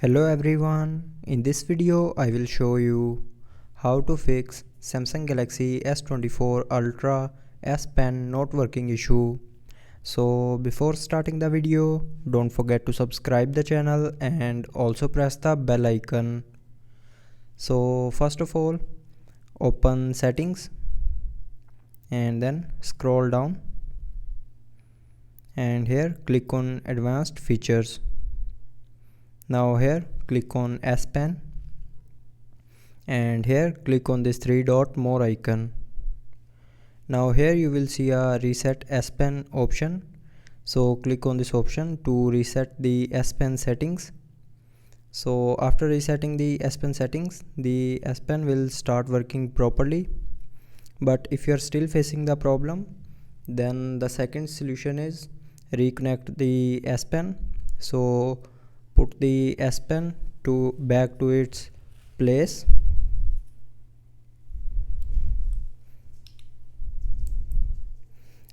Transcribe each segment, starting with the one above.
Hello everyone, in this video I will show you how to fix Samsung Galaxy S24 Ultra S Pen not working issue. So before starting the video, don't forget to subscribe the channel and also press the bell icon. So first of all, open settings and then scroll down and here click on advanced features. Now here click on S Pen and here click on this three dot more icon. Now here you will see a reset S Pen option, so click on this option to reset the S Pen settings. So after resetting the S Pen settings, the S Pen will start working properly. But if you are still facing the problem, then the second solution is reconnect the S Pen. So put the S Pen back to its place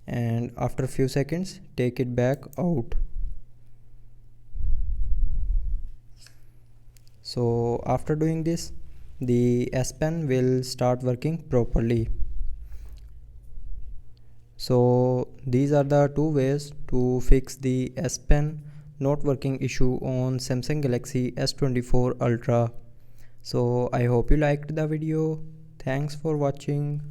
and after a few seconds take it back out. So after doing this, the S Pen will start working properly. So these are the two ways to fix the S Pen not working issue on Samsung Galaxy S24 Ultra. So I hope you liked the video. Thanks for watching.